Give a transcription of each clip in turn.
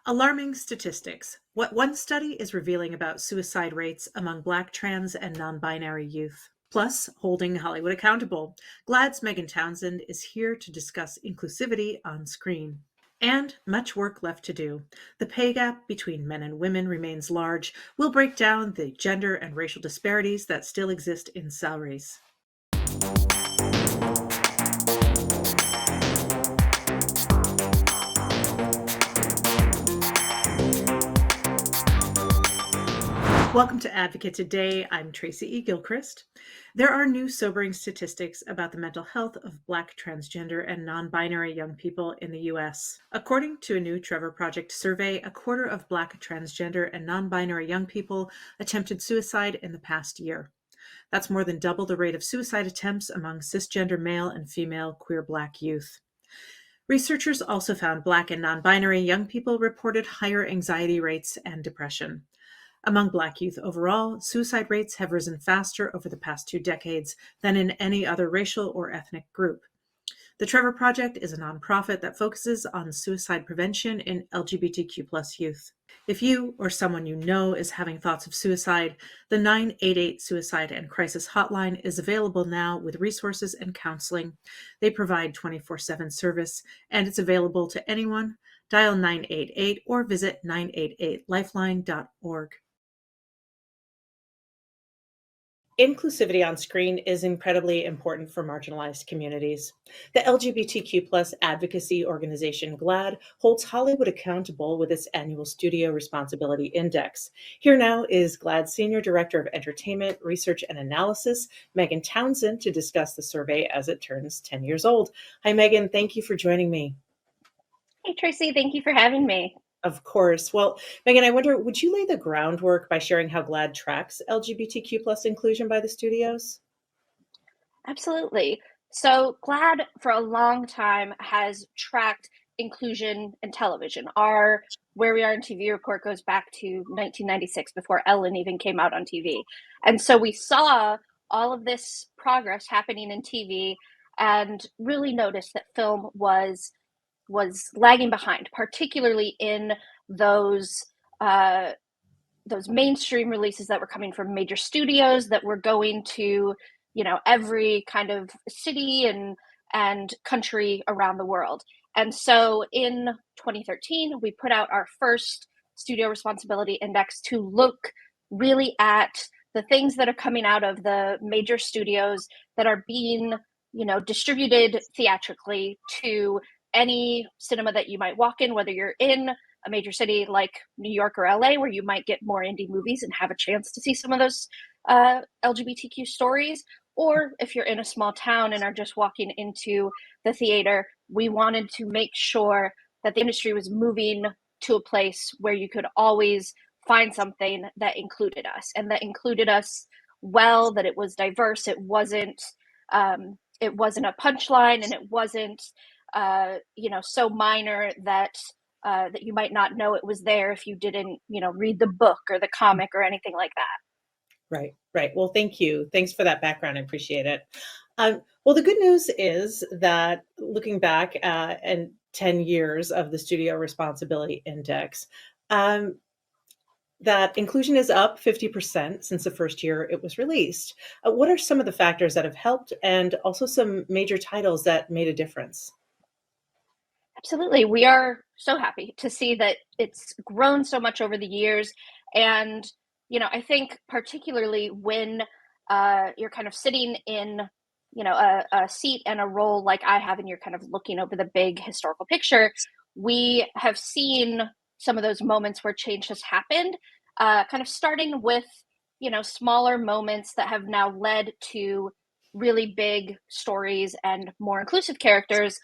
Alarming statistics. What one study is revealing about suicide rates among Black, trans, and non-binary youth. Plus, holding Hollywood accountable. GLAAD'S Megan Townsend is here to discuss inclusivity on screen. And much work left to do. The pay gap between men and women remains large. We'll break down the gender and racial disparities that still exist in salaries. Welcome to Advocate Today. I'm Tracy E. Gilchrist. There are new sobering statistics about the mental health of Black, transgender, and non-binary young people in the U.S. According to a new Trevor Project survey, a quarter of Black, transgender, and non-binary young people attempted suicide in the past year. That's more than double the rate of suicide attempts among cisgender male and female queer Black youth. Researchers also found Black and non-binary young people reported higher anxiety rates and depression. Among Black youth overall, suicide rates have risen faster over the past 2 decades than in any other racial or ethnic group. The Trevor Project is a nonprofit that focuses on suicide prevention in LGBTQ+ youth. If you or someone you know is having thoughts of suicide, the 988 Suicide and Crisis Hotline is available now with resources and counseling. They provide 24/7 service, and it's available to anyone. Dial 988 or visit 988lifeline.org. Inclusivity on screen is incredibly important for marginalized communities. The LGBTQ+ advocacy organization GLAAD holds Hollywood accountable with its annual Studio Responsibility Index. Here now is GLAAD's Senior Director of Entertainment, Research, and Analysis, Megan Townsend, to discuss the survey as it turns 10 years old. Hi, Megan. Thank you for joining me. Hey, Tracy. Thank you for having me. Of course. Well, Megan, I wonder, would you lay the groundwork by sharing how GLAAD tracks LGBTQ+ inclusion by the studios? Absolutely. So GLAAD for a long time has tracked inclusion in television. Our Where We Are in TV report goes back to 1996, before Ellen even came out on TV. And so we saw all of this progress happening in TV and really noticed that film was lagging behind, particularly in those uh, those mainstream releases that were coming from major studios that were going to, every kind of city and country around the world. And so in 2013, we put out our first Studio Responsibility Index to look really at the things that are coming out of the major studios that are being, distributed theatrically to any cinema that you might walk in, whether you're in a major city like New York or LA, where you might get more indie movies and have a chance to see some of those LGBTQ stories, or if you're in a small town and are just walking into the theater. We wanted to make sure that the industry was moving to a place where you could always find something that included us, and that included us well, that it was diverse. It wasn't a punchline, and it wasn't so minor that that you might not know it was there if you didn't, read the book or the comic or anything like that. Right. Well, thank you. Thanks for that background. I appreciate it. Well, the good news is that looking back and 10 years of the Studio Responsibility Index, that inclusion is up 50% since the first year it was released. What are some of the factors that have helped, and also some major titles that made a difference? Absolutely. We are so happy to see that it's grown so much over the years. And, I think particularly when you're kind of sitting in, a seat and a role like I have, and you're kind of looking over the big historical picture, we have seen some of those moments where change has happened, kind of starting with, smaller moments that have now led to really big stories and more inclusive characters,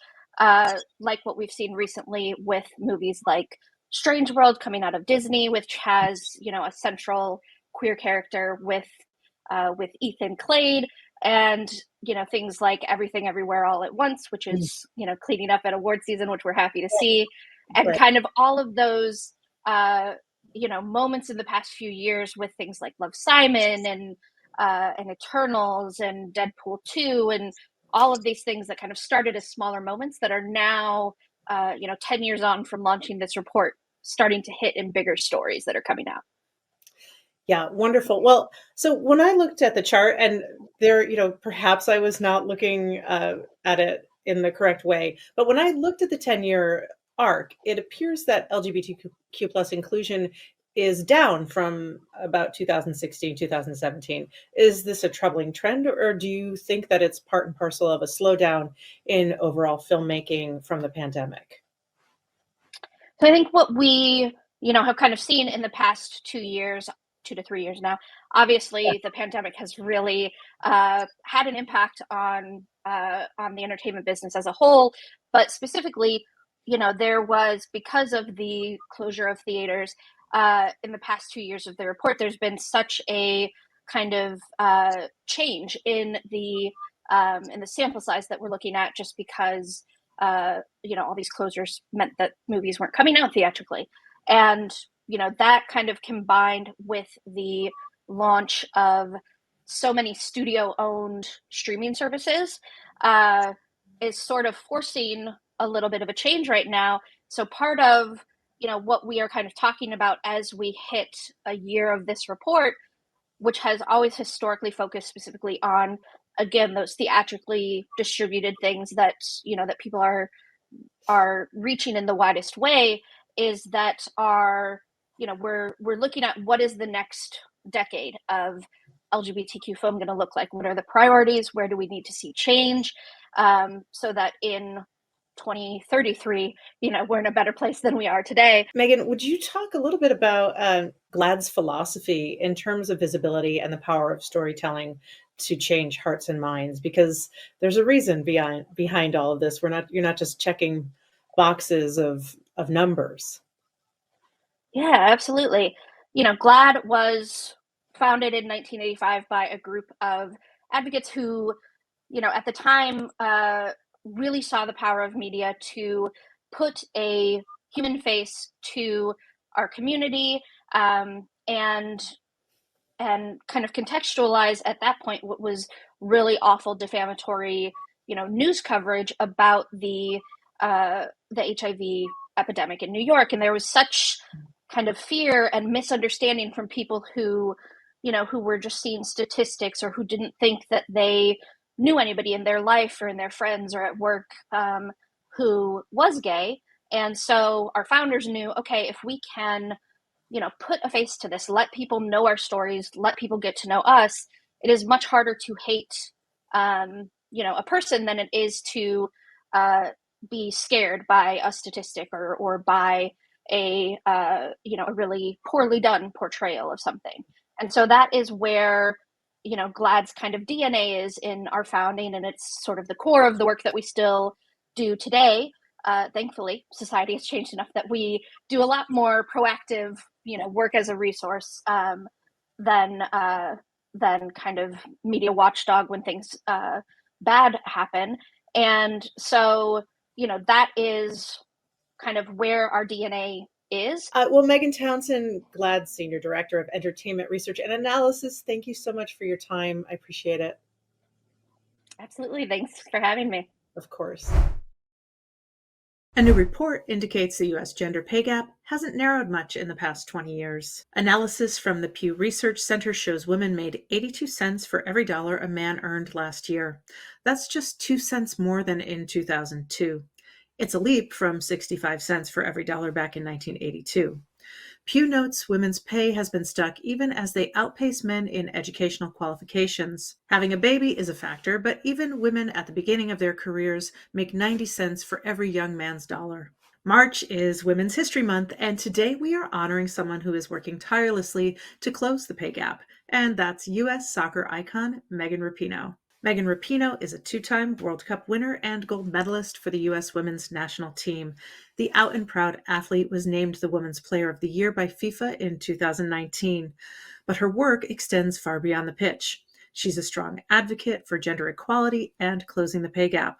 like what we've seen recently with movies like Strange World coming out of Disney, which has, a central queer character with Ethan Clade, and things like Everything Everywhere All at Once, which is cleaning up at award season, which we're happy to see, and Right. kind of all of those moments in the past few years with things like Love, Simon and Eternals and Deadpool 2 and all of these things that kind of started as smaller moments that are now 10 years on from launching this report, starting to hit in bigger stories that are coming out. Yeah, wonderful. Well, so when I looked at the chart, and there, perhaps I was not looking at it in the correct way, but when I looked at the 10-year arc, it appears that LGBTQ plus inclusion is down from about 2016, 2017. Is this a troubling trend, or do you think that it's part and parcel of a slowdown in overall filmmaking from the pandemic? So I think what we, have kind of seen in the past 2 years, 2 to 3 years now, obviously the pandemic has really had an impact on the entertainment business as a whole, but specifically, there was, because of the closure of theaters in the past 2 years of the report, there's been such a kind of change in the sample size that we're looking at, just because all these closures meant that movies weren't coming out theatrically. And, that kind of combined with the launch of so many studio owned streaming services is sort of forcing a little bit of a change right now. So part of, what we are kind of talking about as we hit a year of this report, which has always historically focused specifically on, again, those theatrically distributed things that that people are reaching in the widest way, is that we're looking at what is the next decade of LGBTQ film going to look like? What are the priorities? Where do we need to see change? So that in 2033, we're in a better place than we are today. Megan, would you talk a little bit about GLAAD's philosophy in terms of visibility and the power of storytelling to change hearts and minds? Because there's a reason behind all of this. You're not just checking boxes of numbers. Yeah, absolutely. GLAAD was founded in 1985 by a group of advocates who, at the time, really saw the power of media to put a human face to our community, and kind of contextualize at that point what was really awful defamatory, news coverage about the HIV epidemic in New York. And there was such kind of fear and misunderstanding from people who were just seeing statistics, or who didn't think that they knew anybody in their life or in their friends or at work who was gay. And so our founders knew, okay, if we can, put a face to this, let people know our stories, let people get to know us, it is much harder to hate, a person than it is to be scared by a statistic, or by a really poorly done portrayal of something. And so that is where, GLAAD's kind of DNA is in our founding, and it's sort of the core of the work that we still do today. Thankfully, society has changed enough that we do a lot more proactive, work as a resource, than kind of media watchdog when things bad happen. And so, that is kind of where our DNA is. Well, Megan Townsend, GLAAD's Senior Director of Entertainment Research and Analysis, thank you so much for your time. I appreciate it. Absolutely. Thanks for having me. Of course. A new report indicates the U.S. gender pay gap hasn't narrowed much in the past 20 years. Analysis from the Pew Research Center shows women made 82 cents for every dollar a man earned last year. That's just 2 cents more than in 2002. It's a leap from 65 cents for every dollar back in 1982. Pew notes women's pay has been stuck even as they outpace men in educational qualifications. Having a baby is a factor, but even women at the beginning of their careers make 90 cents for every young man's dollar. March is Women's History Month, and today we are honoring someone who is working tirelessly to close the pay gap, and that's U.S. soccer icon Megan Rapino. Megan Rapino is a two-time World Cup winner and gold medalist for the U.S. women's national team. The out and proud athlete was named the Women's Player of the Year by FIFA in 2019, but her work extends far beyond the pitch. She's a strong advocate for gender equality and closing the pay gap.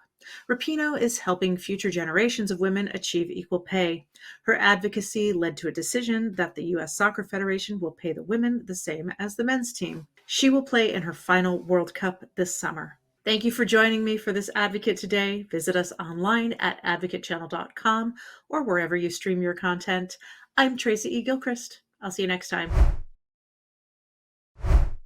Rapino is helping future generations of women achieve equal pay. Her advocacy led to a decision that the U.S. Soccer Federation will pay the women the same as the men's team. She will play in her final World Cup this summer. Thank you for joining me for this Advocate today. Visit us online at advocatechannel.com or wherever you stream your content. I'm Tracy E. Gilchrist. I'll see you next time.